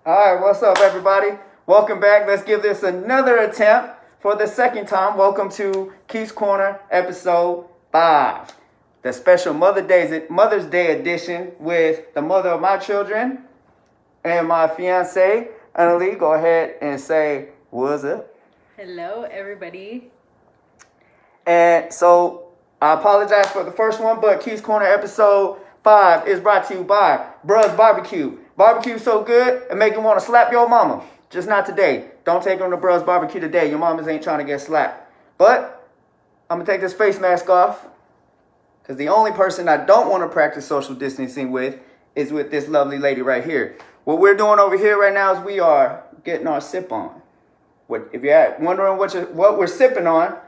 All right, what's up, everybody? Welcome back. Let's give this another attempt for the second time. Welcome to Keith's Corner, episode 5, the special Mother's Day edition with the mother of my children and my fiance, Annalie. Go ahead and say what's up. Hello, everybody. And so I apologize for the first one, but Keith's Corner, episode 5 is brought to you by Bruh's Barbecue. Barbecue so good, it make you want to slap your mama. Just not today. Don't take them to Bruh's Barbecue today. Your mamas ain't trying to get slapped. But I'm going to take this face mask off, because the only person I don't want to practice social distancing with is with this lovely lady right here. What we're doing over here right now is we are getting our sip on. If you're wondering what we're sipping on,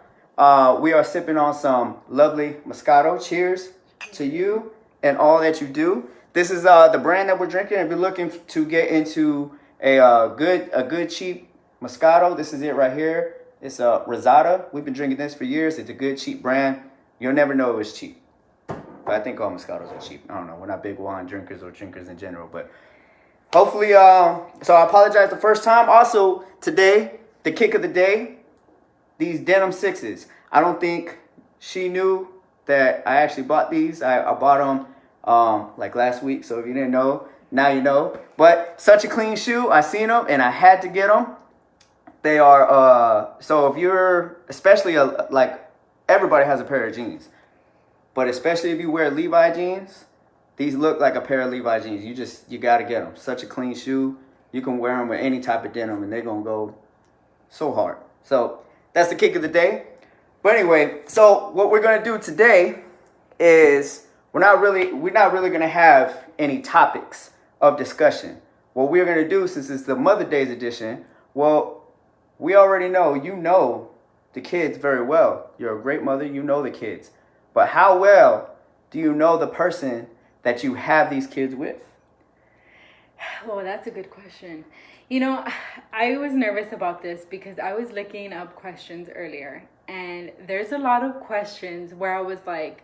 we are sipping on some lovely Moscato. Cheers to you and all that you do. This is the brand that we're drinking. If you're looking to get into a good cheap Moscato, this is it right here. It's a Rosada. We've been drinking this for years. It's a good cheap brand. You'll never know it was cheap. But I think all Moscatos are cheap. I don't know. We're not big wine drinkers or drinkers in general. But hopefully, so I apologize the first time. Also, today, the kick of the day, these denim 6s. I don't think she knew that I actually bought these. I bought them like last week, so if you didn't know, now you know. But such a clean shoe. I seen them and I had to get them. They are so if you're especially like everybody has a pair of jeans, but especially if you wear Levi jeans, these look like a pair of Levi jeans. You got to get them. Such a clean shoe. You can wear them with any type of denim and they're gonna go so hard. So that's the kick of the day. But anyway, so what we're gonna do today is we're not really gonna have any topics of discussion. What we're gonna do, since it's the Mother's Day edition, well, we already know you know the kids very well. You're a great mother, you know the kids. But how well do you know the person that you have these kids with? Oh, that's a good question. You know, I was nervous about this because I was looking up questions earlier, and there's a lot of questions where I was like,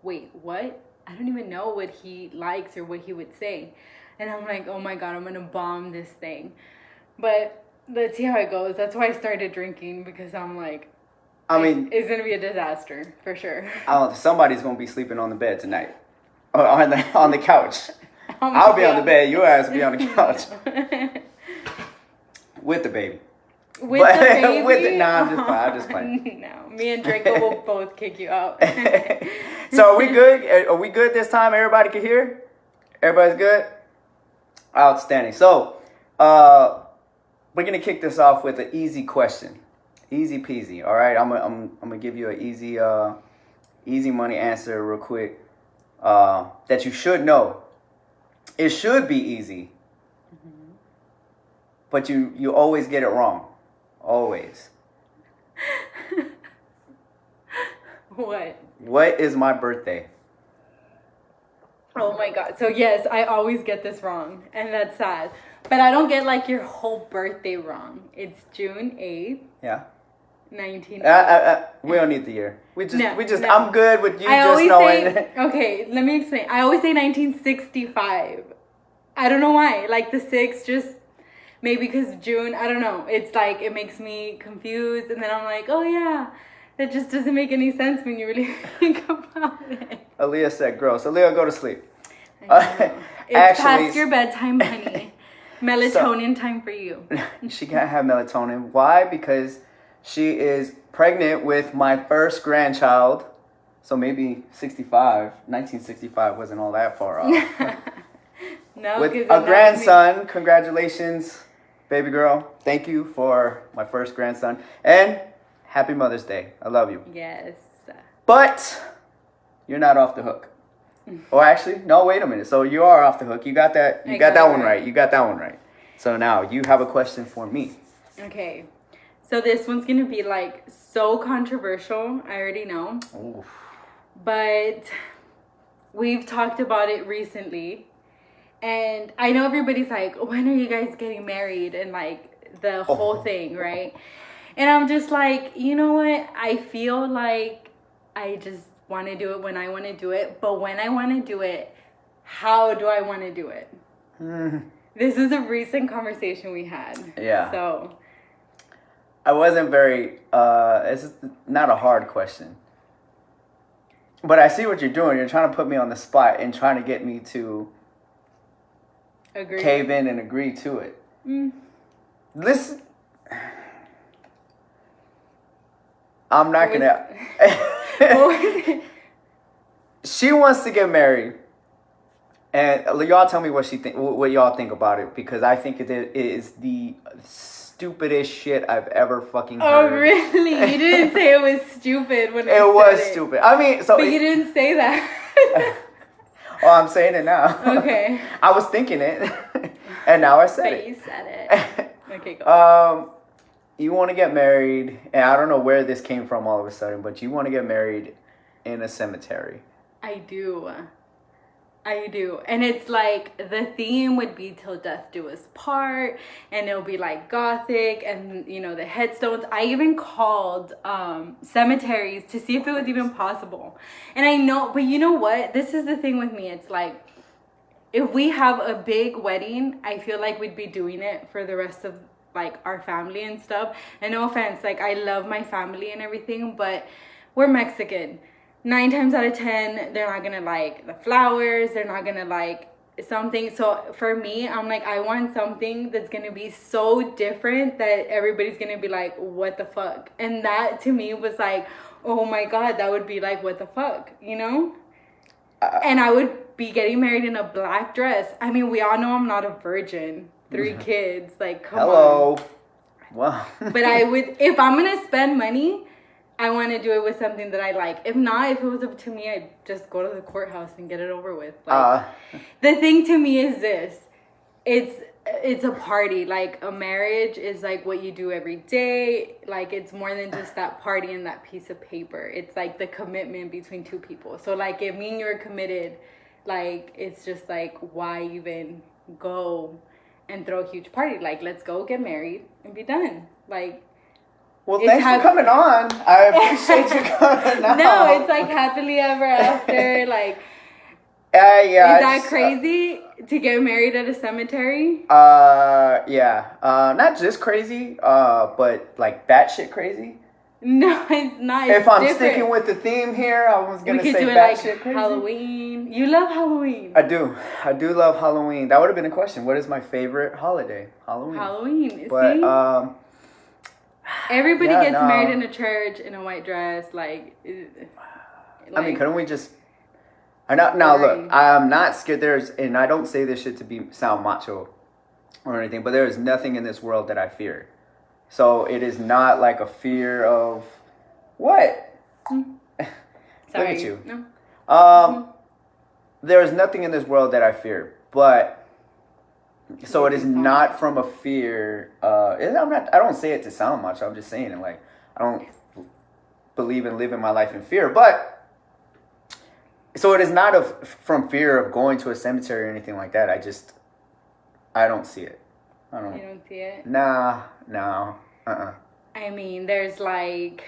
wait, what? I don't even know what he likes or what he would say. And I'm like, oh my God, I'm going to bomb this thing. But let's see how it goes. That's why I started drinking, because I'm like, it's going to be a disaster for sure. Somebody's going to be sleeping on the bed tonight. Or on the couch. I'll be on the bed. Your ass will be on the couch. With the baby. With the baby? I'm just playing. No, me and Draco will both kick you out. So are we good? Are we good this time? Everybody can hear? Everybody's good? Outstanding. So, we're going to kick this off with an easy question. Easy peasy, all right? I'm gonna give you an easy money answer real quick that you should know. It should be easy, but you always get it wrong. Always. What? What is my birthday? Oh my God. So yes, I always get this wrong, and that's sad. But I don't get like your whole birthday wrong. It's June 8th. Yeah. 19. We don't need the year. No. I'm good with you just knowing. Okay, let me explain. I always say 1965. I don't know why. Like the 6, just maybe because June. I don't know. It's like it makes me confused, and then I'm like, oh yeah, that just doesn't make any sense when you really think about it. Aaliyah said, "Gross." Aaliyah, go to sleep. It's past your bedtime, honey. Melatonin time for you. She can't have melatonin. Why? Because she is pregnant with my first grandchild. So maybe 1965 wasn't all that far off. No, with a grandson. Congratulations, baby girl. Thank you for my first grandson. And happy Mother's Day. I love you. Yes. But you're not off the hook. Or actually, no, wait a minute. So you are off the hook. You got that one right. You got that one right. So now you have a question for me. Okay. So this one's going to be like so controversial. I already know. Oof. But we've talked about it recently. And I know everybody's like, when are you guys getting married? And like the whole thing, right? And I'm just like, you know what? I feel like I just want to do it when I want to do it. But when I want to do it, how do I want to do it? This was a recent conversation we had. Yeah. So. I wasn't very, it's not a hard question. But I see what you're doing. You're trying to put me on the spot and trying to get me to cave in and agree to it. Listen, I'm not going to. She wants to get married. And y'all tell me what y'all think about it, because I think it is the stupidest shit I've ever fucking heard. Oh, really? You didn't say it was stupid when it was stupid. I mean, so. But you didn't say that. Oh, I'm saying it now. Okay. I was thinking it, and now I said but it. You said it. Okay, go. You want to get married, and I don't know where this came from all of a sudden, but you want to get married in a cemetery. I do. And it's like the theme would be till death do us part, and it'll be like gothic, and you know, the headstones. I even called cemeteries to see if it was even possible. And I know, but you know what? This is the thing with me. It's like, if we have a big wedding, I feel like we'd be doing it for the rest of like our family and stuff. And no offense, like I love my family and everything, but we're Mexican. 9 times out of 10, they're not gonna like the flowers. They're not gonna like something. So for me, I'm like, I want something that's gonna be so different that everybody's gonna be like, what the fuck? And that to me was like, oh my God, that would be like, what the fuck, you know? And I would be getting married in a black dress. I mean, we all know I'm not a virgin. 3 kids, like, come on. Wow. But I would, if I'm gonna spend money, I want to do it with something that I like. If not, if it was up to me, I'd just go to the courthouse and get it over with. Like, the thing to me is this. It's a party. Like, a marriage is like what you do every day. Like, it's more than just that party and that piece of paper. It's like the commitment between 2 people. So, like, if me and you are committed, like, it's just like, why even go and throw a huge party? Like, let's go get married and be done. Like, well, thanks for coming on. I appreciate you coming on. No, it's like happily ever after. Like, yeah. Is that crazy to get married at a cemetery? Yeah. Not just crazy, but like batshit crazy. No, it's not. It's if I'm different. Sticking with the theme here, I was gonna say do it batshit like crazy. Halloween. You love Halloween. I do love Halloween. That would have been a question. What is my favorite holiday? Halloween. But everybody gets married in a church in a white dress, like I mean, couldn't we just? Now look, I'm not scared. And I don't say this shit to sound macho or anything, but there is nothing in this world that I fear. So it is not like a fear of what? Sorry. Look at you. No. There is nothing in this world that I fear, but. So it is not from a fear. I don't say it to sound much. I'm just saying it like I don't believe in living my life in fear. But so it is not from fear of going to a cemetery or anything like that. I don't see it. I don't. You don't see it? Nah, no. I mean, there's like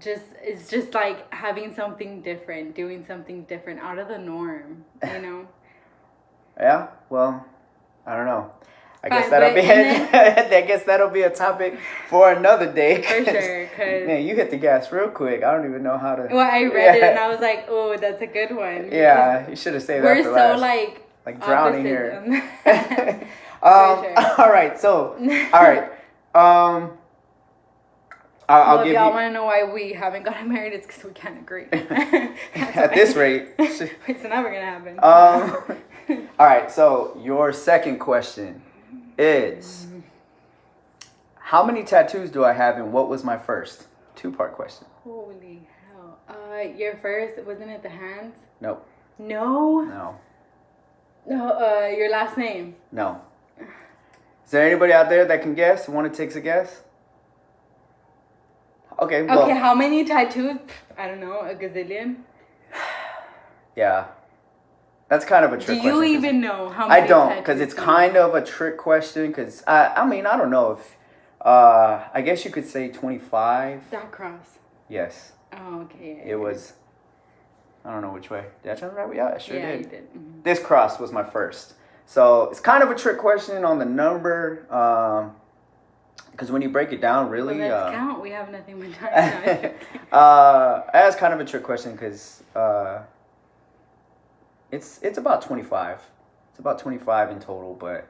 it's just like having something different, doing something different out of the norm, you know. Yeah, well, I don't know. I guess that'll be a topic for another day. For sure, cause man, you hit the gas real quick. I don't even know how to. Well, I read it and I was like, oh, that's a good one. Yeah, you should have saved that for last. We're so like drowning here. Sure. All right. So, all right. I'll if give y'all you. Want to know why we haven't gotten married? It's because we can't agree. At this rate, it's never gonna happen. All right. So your second question is, how many tattoos do I have, and what was my first? 2-part question. Holy hell! Your first, wasn't it the hands? Nope. No. Your last name? No. Is there anybody out there that can guess? Want to take a guess? Okay. Well, okay. How many tattoos? I don't know. A gazillion. Yeah. That's kind of a trick question. Do you even know how many? I don't, because it's kind of a trick question. Because I mean, I don't know if. I guess you could say 25. That cross. Yes. Oh, okay. It was. I don't know which way. Did I turn it right? Yeah, I sure did. You did. Mm-hmm. This cross was my first. So it's kind of a trick question on the number, because when you break it down, really, Well, let's count. We have nothing but time. that's kind of a trick question because it's about 25. It's about 25 in total, but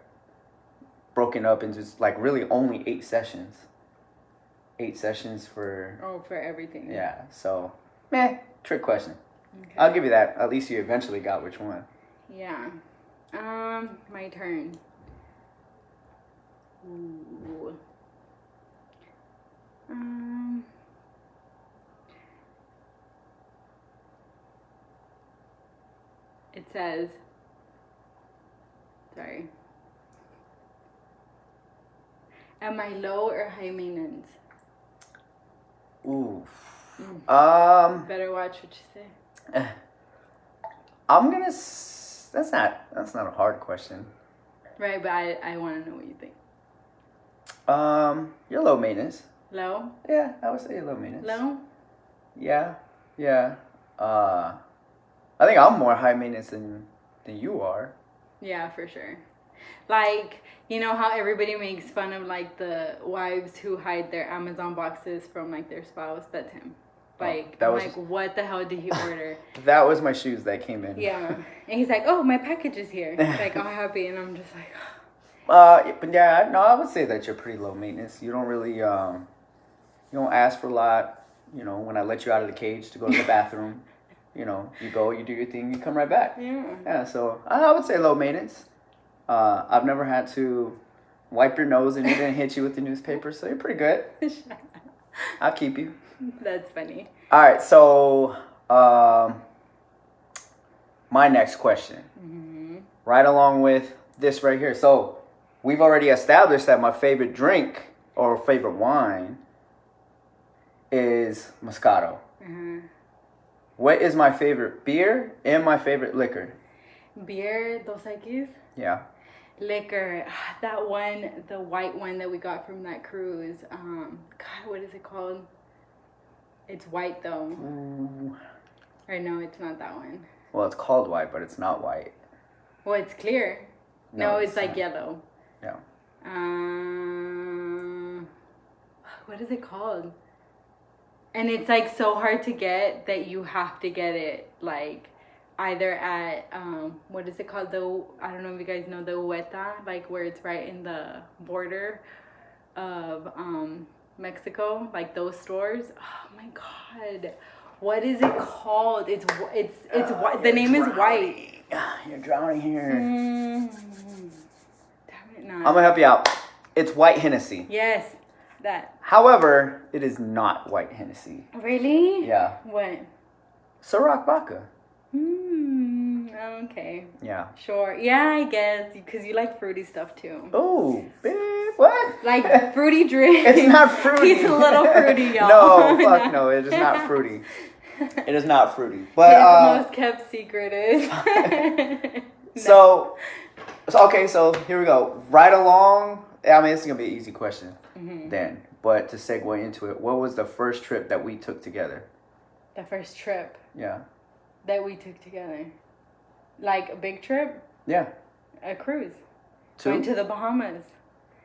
broken up into like really only 8 sessions. 8 sessions for. Oh, for everything. Yeah. So, trick question. Okay. I'll give you that. At least you eventually got which one. Yeah. My turn. Ooh. It says, sorry. Am I low or high maintenance? Ooh. Better watch what you say. I'm gonna. That's not a hard question. Right, but I want to know what you think. You're low maintenance. Low? Yeah, I would say you're low maintenance. Low? Yeah. I think I'm more high maintenance than you are. Yeah, for sure. Like, you know how everybody makes fun of like the wives who hide their Amazon boxes from like their spouse? That's him. Like, what the hell did he order? That was my shoes that came in. Yeah. And he's like, oh, my package is here. Like, all happy. And I'm just like, but yeah, no, I would say that you're pretty low maintenance. You don't really, you don't ask for a lot. You know, when I let you out of the cage to go to the bathroom, you know, you go, you do your thing, you come right back. Yeah. Yeah, so I would say low maintenance. I've never had to wipe your nose and it didn't hit you with the newspaper, so you're pretty good. I'll keep you. That's funny. All right, so my next question, right along with this right here. So we've already established that my favorite drink or favorite wine is Moscato. What is my favorite beer and my favorite liquor? Beer, Dos Equis. Yeah. Liquor, that one, the white one that we got from that cruise. God, what is it called? It's white though. Ooh. Or no, it's not that one. Well, it's called white, but it's not white. Well, it's clear. No, it's like yellow. Yeah. What is it called? And it's like so hard to get that you have to get it like either at what is it called? I don't know if you guys know the Ueta, like where it's right in the border of Mexico, like those stores. Oh my God, what is it called? It's white. The name is White. You're drowning here. Damn it, no. I'm gonna help you out. It's white Hennessy. Yes, that. However, it is not white Hennessy. Really? Yeah. What? Ciroc vodka. Okay. Yeah. Sure. Yeah, I guess because you like fruity stuff too. Oh, babe, what? Like fruity drink. It's not fruity. He's a little fruity, y'all. No, fuck no. It is not fruity. It is not fruity. But his most kept secret is. So here we go. Right along. I mean, this is gonna be an easy question then. But to segue into it, what was the first trip that we took together? The first trip. Yeah. That we took together. Like a big trip? Yeah. A cruise. Went to the Bahamas.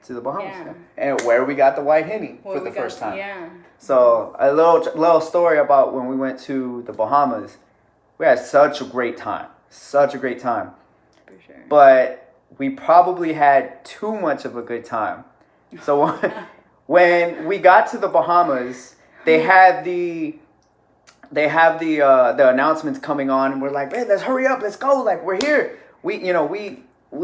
To the Bahamas. Yeah. And where we got the white Henny for the first time. Yeah. So a little story about when we went to the Bahamas. We had such a great time. Such a great time. For sure. But we probably had too much of a good time. So when we got to the Bahamas, they have the announcements coming on, and we're like, man, let's hurry up, let's go, like we're here. We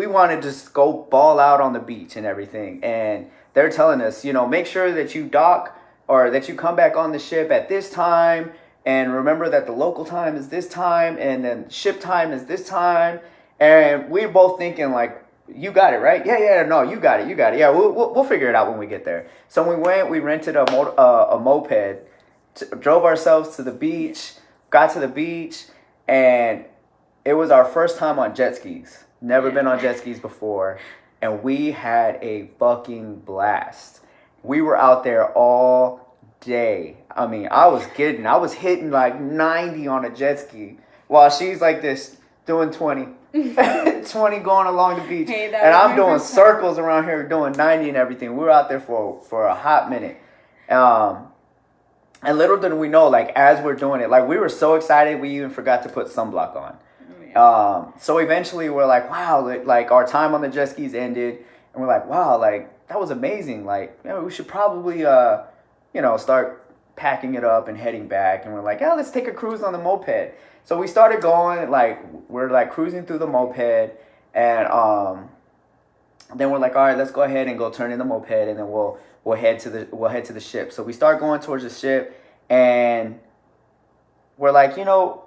want to just go ball out on the beach and everything, and they're telling us, make sure that you dock or that you come back on the ship at this time, and remember that the local time is this time, and then ship time is this time, and we're both thinking like, you got it, right? Yeah, no, you got it. Yeah, we'll figure it out when we get there. So we rented a moped. Drove ourselves to the beach, got to the beach, and it was our first time on jet skis. Never been on jet skis before, and we had a fucking blast. We were out there all day. I mean, I was hitting like 90 on a jet ski, while she's like this, doing 20. 20 going along the beach. Hey, that and was I'm my doing first time. circles around here doing 90 and everything. We were out there for a hot minute. And little did we know, like, as we're doing it, like, we were so excited we even forgot to put sunblock on. So eventually we're like, wow, like, our time on the jet skis ended. And we're like, wow, like, that was amazing. Like, we should probably, start packing it up and heading back. And we're like, let's take a cruise on the moped. So we started going, like, we're, like, cruising through the moped. And then we're like, all right, let's go ahead and go turn in the moped. And then we'll head to the ship. So we start going towards the ship. And we're like,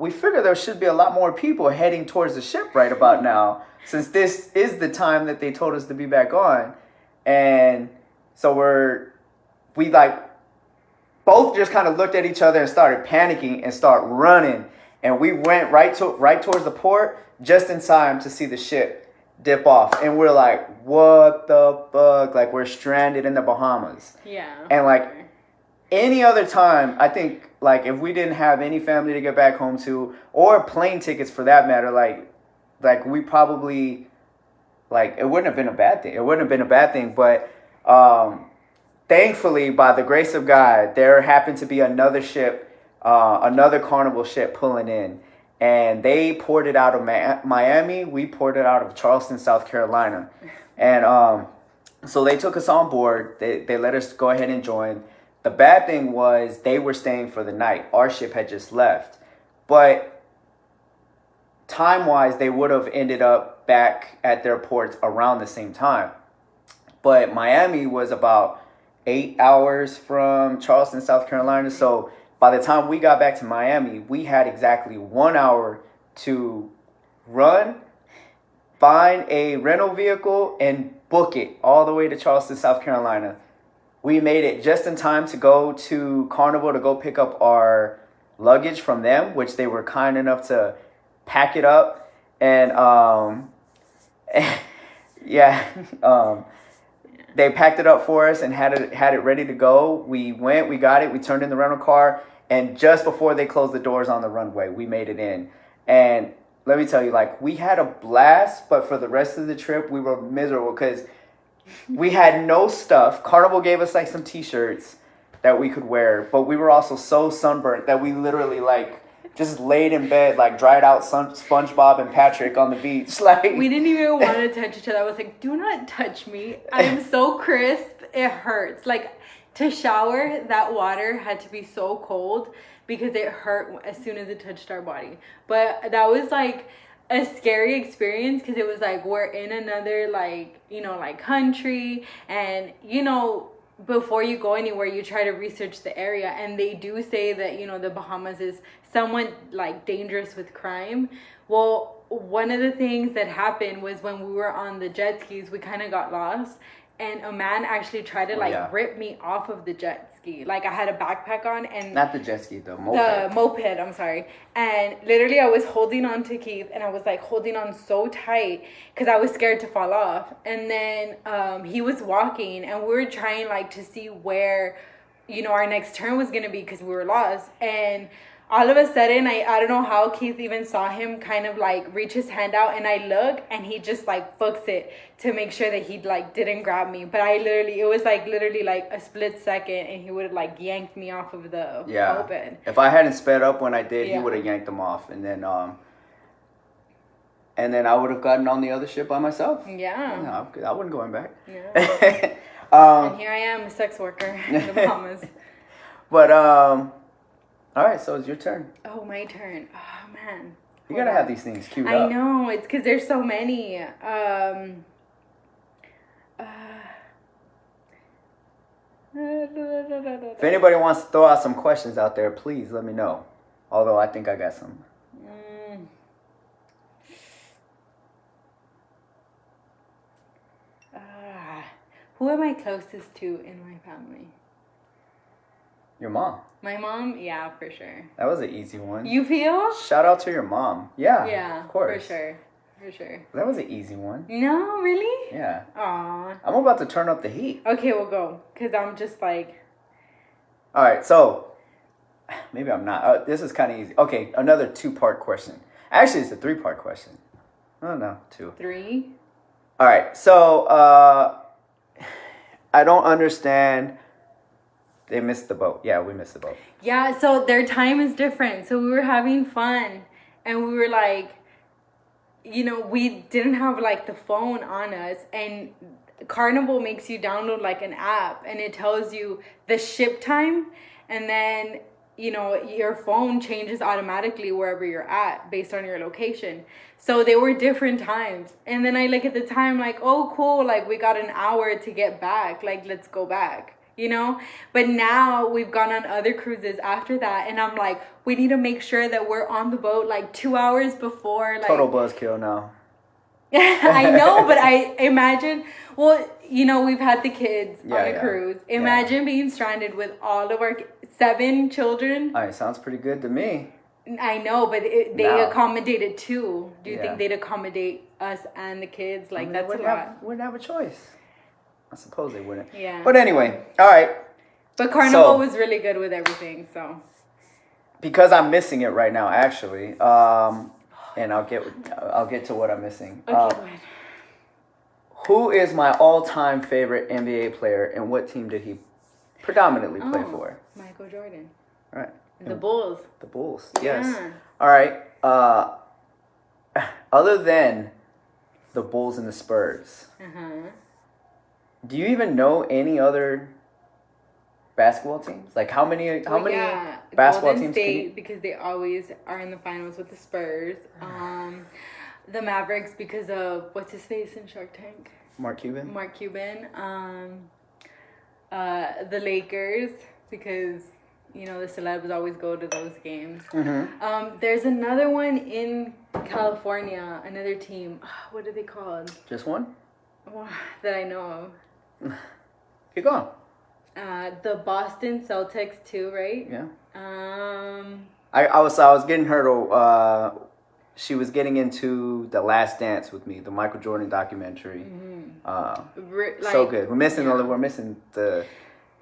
we figure there should be a lot more people heading towards the ship right about now, since this is the time that they told us to be back on. And so we like both just kind of looked at each other and started panicking and start running. And we went right towards the port just in time to see the ship dip off. And we're like, what the fuck? Like, we're stranded in the Bahamas. Yeah. And like any other time, I think, like, if we didn't have any family to get back home to, or plane tickets for that matter, like we probably, like, it wouldn't have been a bad thing. It wouldn't have been a bad thing. But thankfully, by the grace of God, there happened to be another ship, another Carnival ship pulling in. And they poured it out of Miami. We poured it out of Charleston, South Carolina. And so they took us on board. They let us go ahead and join. The bad thing was they were staying for the night. Our ship had just left. But time-wise, they would have ended up back at their ports around the same time. But Miami was about 8 hours from Charleston, South Carolina. So by the time we got back to Miami, we had exactly 1 hour to run, find a rental vehicle, and book it all the way to Charleston, South Carolina. We made it just in time to go to Carnival to go pick up our luggage from them, which they were kind enough to pack it up. And they packed it up for us and had it ready to go. We went, we got it, we turned in the rental car, and just before they closed the doors on the runway, we made it in. And let me tell you, like, we had a blast, but for the rest of the trip, we were miserable because we had no stuff. Carnival gave us, like, some t-shirts that we could wear, but we were also so sunburnt that we literally, like, just laid in bed, like, dried out SpongeBob and Patrick on the beach. Like, we didn't even want to touch each other. I was like, do not touch me. I am so crisp. It hurts. Like, to shower, that water had to be so cold because it hurt as soon as it touched our body. But that was, like, a scary experience because it was like we're in another, like, like, country, and before you go anywhere you try to research the area, and they do say that the Bahamas is somewhat, like, dangerous with crime. Well, one of the things that happened was when we were on the jet skis, we kind of got lost, and a man actually tried to rip me off of the jet ski. Like, I had a backpack on, and not the jet ski, the moped. The moped, I'm sorry. And literally I was holding on to Keith, and I was, like, holding on so tight because I was scared to fall off. And then he was walking, and we were trying, like, to see where our next turn was gonna be because we were lost. And all of a sudden, I don't know how Keith even saw him kind of, like, reach his hand out, and I look, and he just, like, books it to make sure that he, like, didn't grab me. But it was literally like a split second, and he would have, like, yanked me off of the moped. If I hadn't sped up when I did, he would have yanked him off, and then I would have gotten on the other ship by myself. Yeah. No, I wasn't going back. Yeah. And here I am, a sex worker in the Bahamas. But all right, so it's your turn. Oh, my turn. Oh, man. You gotta have these things queued up. I know. It's because there's so many. If anybody wants to throw out some questions out there, please let me know. Although I think I got some. Who am I closest to in my family? Your mom. My mom? Yeah, for sure. That was an easy one. You feel? Shout out to your mom. Yeah. Yeah, of course. For sure. For sure. That was an easy one. No, really? Yeah. Aw. I'm about to turn up the heat. Okay, we'll go. Because I'm just like... All right, so... Maybe I'm not. This is kind of easy. Okay, another 2-part question. Actually, it's a 3-part question. Oh, no, 2. 3. All right, so I don't understand. They missed the boat. Yeah, we missed the boat. Yeah, so their time is different. So we were having fun, and we were like, we didn't have like the phone on us, and Carnival makes you download like an app, and it tells you the ship time, and then your phone changes automatically wherever you're at based on your location. So they were different times, and then I look at the time like, oh cool, like we got an hour to get back, like let's go back. But now we've gone on other cruises after that, and I'm like, we need to make sure that we're on the boat like 2 hours before. Like, Total buzzkill now. I know, but I imagine, we've had the kids on a cruise. Imagine being stranded with all of our 7 children. All right, sounds pretty good to me. I know, but they accommodated 2. Do you think they'd accommodate us and the kids? Like, that's a lot. Wouldn't have a choice. I suppose they wouldn't. Yeah. But anyway, all right. But Carnival was really good with everything, so. Because I'm missing it right now, actually. And I'll get to what I'm missing. Okay, who is my all-time favorite NBA player, and what team did he predominantly play for? Michael Jordan. All right. The Bulls. The Bulls. Yes. Yeah. All right. Other than the Bulls and the Spurs. Do you even know any other basketball teams? Like how many basketball Golden teams? State, because they always are in the finals with the Spurs. The Mavericks because of what's his face in Shark Tank? Mark Cuban. The Lakers because the celebs always go to those games. There's another one in California, another team. What are they called? Just one? That I know of. Keep going. The Boston Celtics too, right? Yeah. I was getting her to. She was getting into The Last Dance with me, the Michael Jordan documentary. So good. We're missing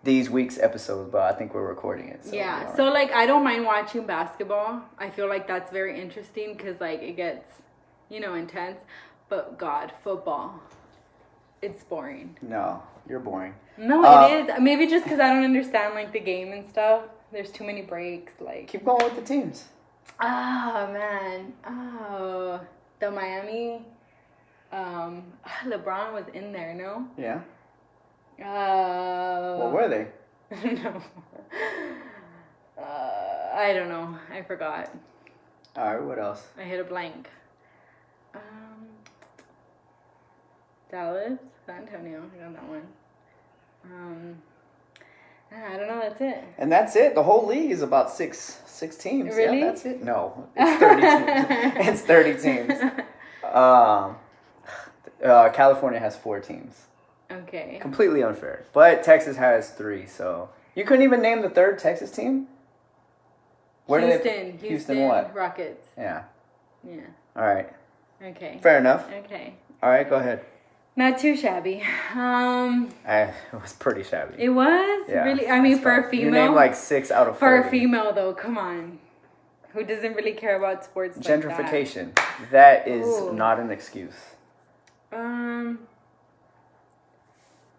these week's episodes, but I think we're recording it. So So like I don't mind watching basketball. I feel like that's very interesting because like it gets intense. But God, football. It's boring. No, you're boring. No, it is. Maybe just because I don't understand like the game and stuff. There's too many breaks. Like keep going with the teams. Oh man. Oh, the Miami. LeBron was in there. No. Yeah. What were they? No. I don't know. I forgot. All right. What else? I hit a blank. Dallas, San Antonio, I got that one. I don't know, that's it. And that's it. The whole league is about six teams. Really? Yeah, that's it. No, it's 30 teams. It's 30 teams. California has 4 teams. Okay. Completely unfair. But Texas has 3, so you couldn't even name the third Texas team? Houston what? Rockets. Yeah. Yeah. All right. Okay. Fair enough. Okay. All right, go ahead. Not too shabby. It was pretty shabby. It was? Yeah, really? I mean, for a female? You named like 6 out of 40. For a female, though, come on. Who doesn't really care about sports Gentrification. Like that is not an excuse.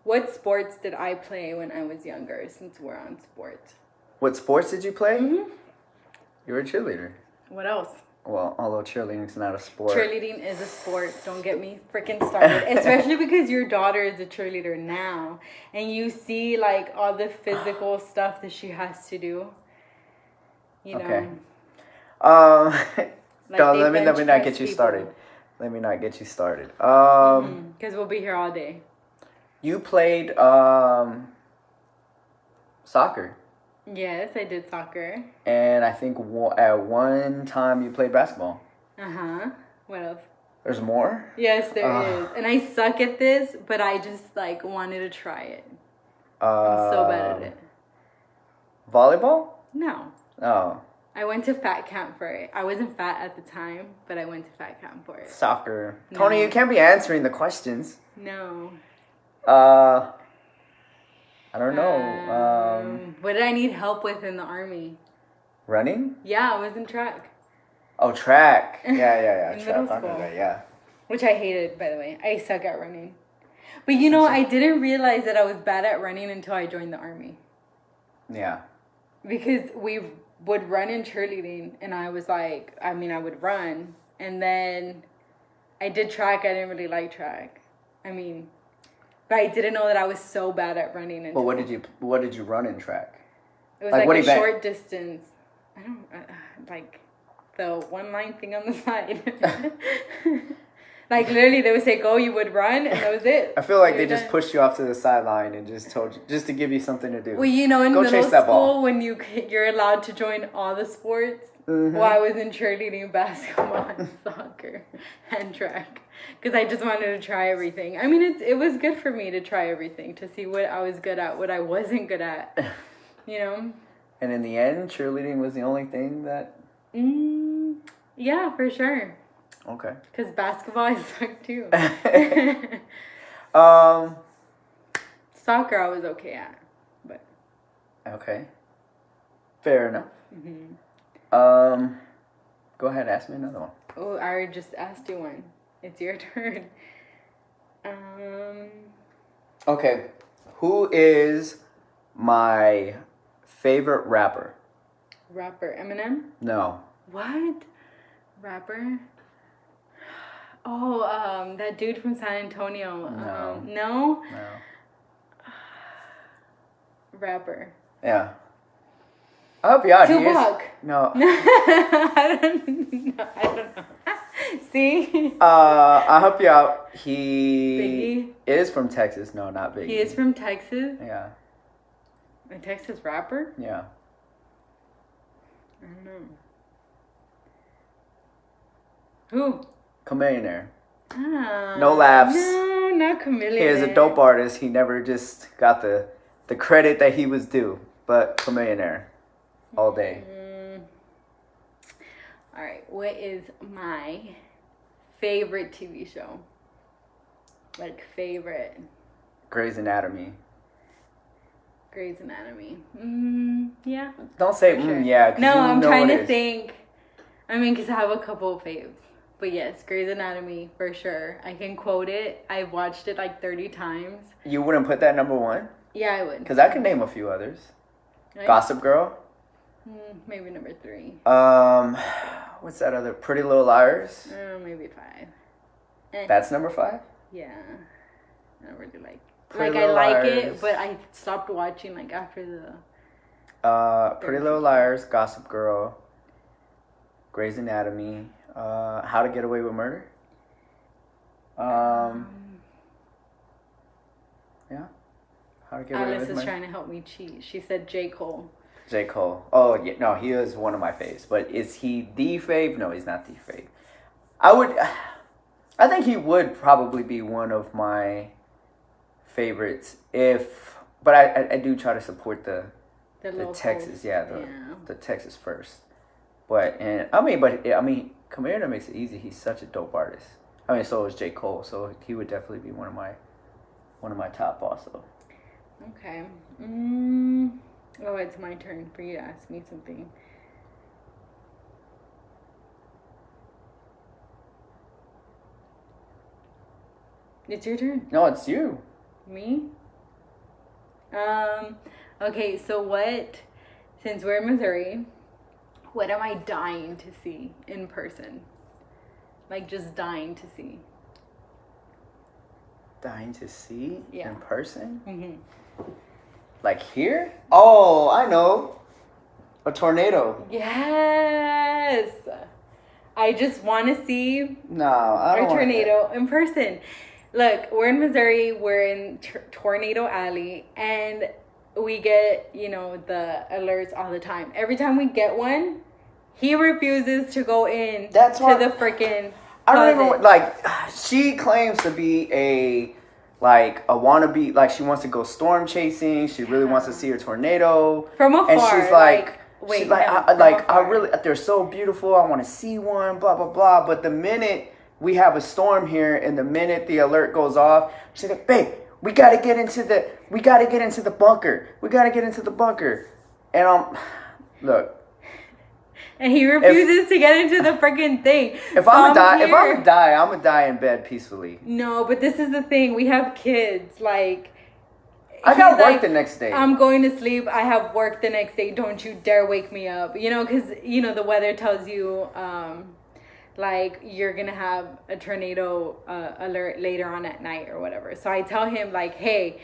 What sports did I play when I was younger, since we're on sports? What sports did you play? You were a cheerleader. What else? Well, although cheerleading's not a sport. Cheerleading is a sport. Don't get me freaking started. Especially because your daughter is a cheerleader now. And you see, like, all the physical stuff that she has to do. You know? Okay. Like no, let me not get you started. Let me not get you started. Because we'll be here all day. You played soccer. Yes, I did soccer. And I think at one time you played basketball. What else? There's more? Yes, there is. And I suck at this, but I just like wanted to try it. I'm so bad at it. Volleyball? No. Oh. I went to fat camp for it. I wasn't fat at the time, but I went to fat camp for it. Soccer. No. Tony, you can't be answering the questions. No. I don't know. What did I need help with in the army? Running? Yeah, I was in track. Oh, track. Yeah. In track. middle school. Yeah. which I hated, by the way. I suck at running. But you know, I didn't realize that I was bad at running until I joined the Army. Yeah. Because we would run in cheerleading, and I was like, I would run, and then I did track. I didn't really like track. But I didn't know that I was so bad at running. But what did you run in track? It was like a short distance. I don't like the one line thing on the side. Like literally, they would say go, you would run, and that was it. I feel like they just pushed you off to the sideline and just told you just to give you something to do. Well, you know, in middle school, when you're allowed to join all the sports. Mm-hmm. Well, I was in cheerleading, basketball, and soccer, and track, because I just wanted to try everything. I mean, it was good for me to try everything, to see what I was good at, what I wasn't good at, you know. And in the end, cheerleading was the only thing that. Yeah, for sure. Okay. Because basketball I suck too. Soccer I was okay at, but. Okay. Fair enough. Mm-hmm. Go ahead, ask me another one. Oh, I already just asked you one. It's your turn. Okay. Who is my favorite rapper? Rapper Eminem? No. What? Rapper? Oh, that dude from San Antonio. No. No? No. Rapper. Yeah. I hope you out. Tupac. No. I don't know. See? I help you out. He Biggie? is from Texas. No, not Biggie. He is from Texas? Yeah. A Texas rapper? Yeah. I don't know. Who? Chameleonaire. Ah, No laughs. No, not Chameleonaire. He is a dope artist. He never just got the credit that he was due. But Chameleonaire. All day. All right. What is my favorite TV show? Like favorite? Grey's Anatomy. Grey's Anatomy. Yeah. Don't say sure. Yeah. No, I'm trying to think. Because I have a couple of faves. But yes, Grey's Anatomy for sure. I can quote it. I've watched it like 30 times. You wouldn't put that number one? Yeah, I would. Because I can name a few others. Right? Gossip Girl. Maybe number 3. What's that other? Pretty Little Liars. Maybe 5. That's number 5? Yeah. I don't really like. Pretty I like Liars. it, but I stopped watching like after the. Pretty Little Liars, Gossip Girl, Grey's Anatomy, How to Get Away with Murder. Yeah. How to Get Away with Alice is Murder. trying to help me cheat. She said J. Cole. J. Cole. Oh, yeah, no, he is one of my faves. But is he the fave? No, he's not the fave. I think he would probably be one of my favorites but I do try to support the Texas, the Texas first. But Chameleonaire makes it easy. He's such a dope artist. So is J. Cole. So he would definitely be one of my top also. Okay. Oh, it's my turn for you to ask me something. It's your turn. No, it's you. Me? Okay, so since we're in Missouri, what am I dying to see in person? Like, just dying to see. Dying to see in person? Mm-hmm. Like here? Oh, I know. A tornado. Yes. I just want to see I don't a tornado in person. Look, we're in Missouri. We're in Tornado Alley, and we get, the alerts all the time. Every time we get one, he refuses to go in the freaking I don't even, she claims to be a wannabe, she wants to go storm chasing. She really wants to see a tornado. From afar. And she's they're so beautiful. I want to see one, blah, blah, blah. But the minute we have a storm here and the minute the alert goes off, she's like, babe, we got to get into the bunker. We got to get into the bunker. And look. And he refuses to get into the freaking thing. If I'm gonna die, I'm gonna die in bed peacefully. No, but this is the thing. We have kids. Like, I got work the next day. I'm going to sleep. I have work the next day. Don't you dare wake me up. You know, because, you know, the weather tells you, like, you're going to have a tornado alert later on at night or whatever. So I tell him, like, hey,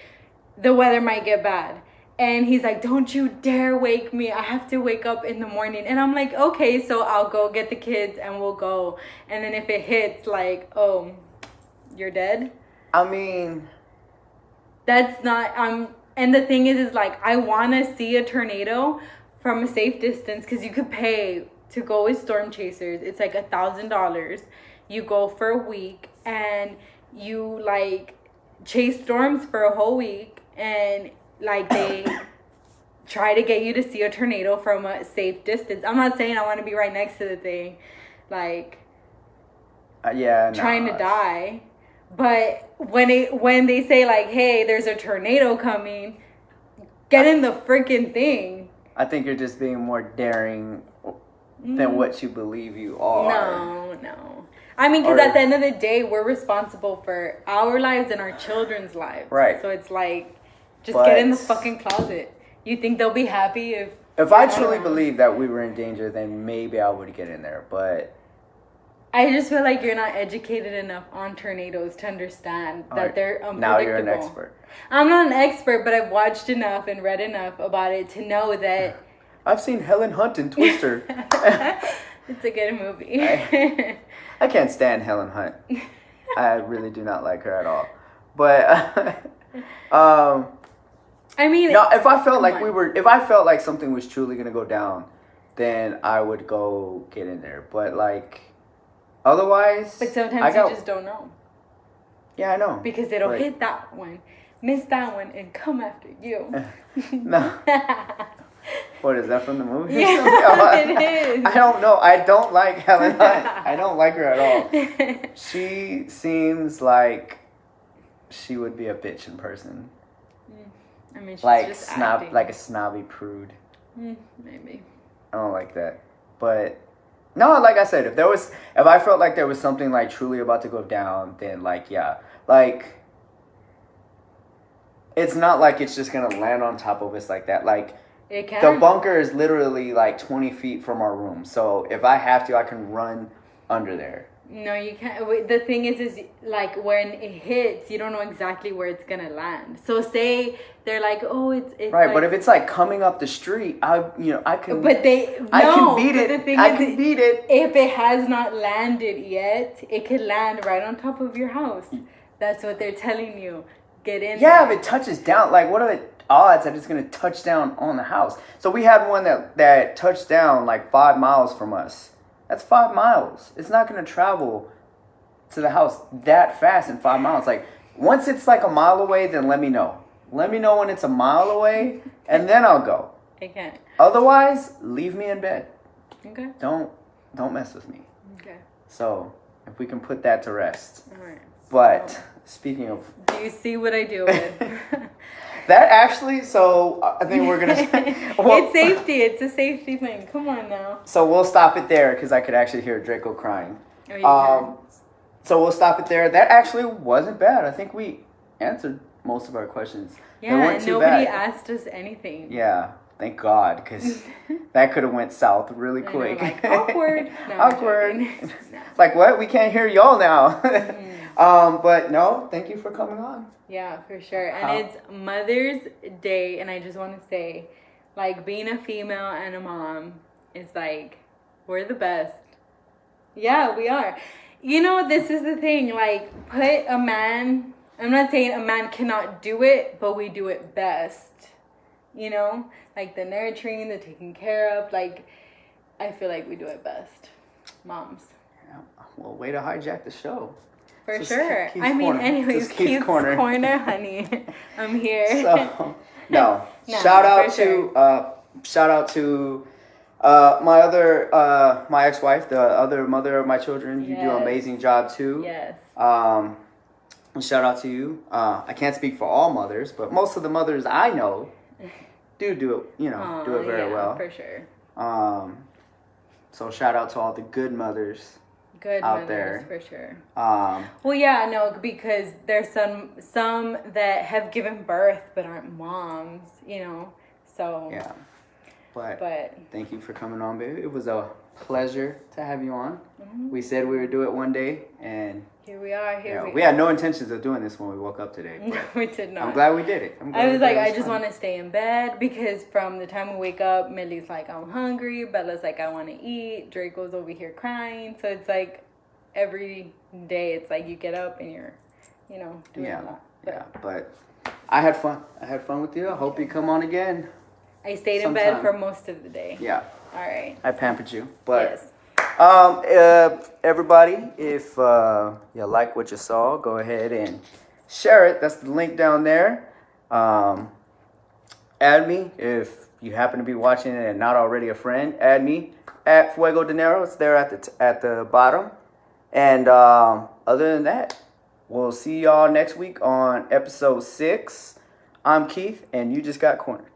the weather might get bad. And he's like, don't you dare wake me. I have to wake up in the morning. And I'm like, okay, so I'll go get the kids and we'll go. And then if it hits, like, oh, you're dead? I mean... That's not, and the thing is like, I want to see a tornado from a safe distance, because you could pay to go with storm chasers. It's like $1,000. You go for a week and you like chase storms for a whole week, and like they try to get you to see a tornado from a safe distance. I'm not saying I want to be right next to the thing, like trying to die. But when they say, like, hey, there's a tornado coming, get in the freaking thing. I think you're just being more daring than what you believe you are. No. I mean, because at the end of the day, we're responsible for our lives and our children's lives. Right. So it's like, just get in the fucking closet. You think they'll be happy if... If I truly believed that we were in danger, then maybe I would get in there, but... I just feel like you're not educated enough on tornadoes to understand that they're unpredictable. Now you're an expert. I'm not an expert, but I've watched enough and read enough about it to know that... I've seen Helen Hunt in Twister. It's a good movie. I can't stand Helen Hunt. I really do not like her at all. But, I mean... No, if I felt like something was truly going to go down, then I would go get in there. But, like... Otherwise, but sometimes you just don't know. Yeah, I know. Because it'll hit that one, miss that one, and come after you. No. What is that from the movie? Yeah, it is. I don't know. I don't like Helen Hunt. I don't like her at all. She seems like she would be a bitch in person. I mean, she's like just acting. like a snobby prude. Maybe. I don't like that, but. No, like I said, if I felt like there was something like truly about to go down, then like, yeah, like, it's not like it's just going to land on top of us like that. Like, it can. The bunker is literally like 20 feet from our room. So if I have to, I can run under there. No, you can't. The thing is like when it hits, you don't know exactly where it's gonna land. So say they're like, oh, it's right. like, but if it's like coming up the street, I can. But I can beat it. I can beat it. If it has not landed yet, it could land right on top of your house. That's what they're telling you. Get in. Yeah, there. if it touches down, like what are the odds that it's gonna touch down on the house? So we had one that touched down like 5 miles from us. That's 5 miles. It's not going to travel to the house that fast in 5 miles. Like, once it's like a mile away, then let me know. Let me know when it's a mile away, and then I'll go. Okay. Otherwise, leave me in bed. Okay. Don't mess with me. Okay. So, if we can put that to rest. All right. But, speaking of... Do you see what I deal with? That actually, so I think we're going to... Well, it's safety. It's a safety thing. Come on now. So we'll stop it there because I could actually hear Draco crying. Oh, you can. So we'll stop it there. That actually wasn't bad. I think we answered most of our questions. Yeah, and nobody asked us anything. Yeah, thank God, because that could have went south really quick. I know, like, awkward. No, awkward. No. Like, what? We can't hear y'all now. But no, thank you for coming on. Yeah, for sure. And it's Mother's Day, and I just want to say, like, being a female and a mom is like, we're the best. Yeah, we are. You know, this is the thing, like, put a man, I'm not saying a man cannot do it, but we do it best. You know, like the nurturing, the taking care of, like, I feel like we do it best. Moms. Yeah, well, way to hijack the show. For sure. I mean, anyways, Keith's Corner, honey. I'm here. So, no. Shout out to my other my ex-wife, the other mother of my children. You do an amazing job too. Yes. Shout out to you. I can't speak for all mothers, but most of the mothers I know do it. You know, do it very well. For sure. So shout out to all the good mothers Good out mothers, there. for sure. Um, Well, yeah, no, because there's some that have given birth but aren't moms, you know. So yeah. But But thank you for coming on, baby. It was a pleasure to have you on. mhm. We said we would do it one day, and Here we are. we had no intentions of doing this when we woke up today. No, But we did not. I'm glad we did it. I was like, I just want to stay in bed because from the time we wake up, Millie's like, I'm hungry. Bella's like, I want to eat. Draco's over here crying. So it's like every day, it's like you get up and you're, you know, doing a lot. But I had fun. I had fun with you. I hope you come on again. I stayed in bed for most of the day. Yeah. All right. I pampered you. But Yes. everybody, if you like what you saw, go ahead and share it. That's the link down there. Add me if you happen to be watching it and not already a friend. Add me at Fuego Dinero. It's there at the bottom. And other than that, we'll see y'all next week on episode 6. I'm Keith, and you just got cornered.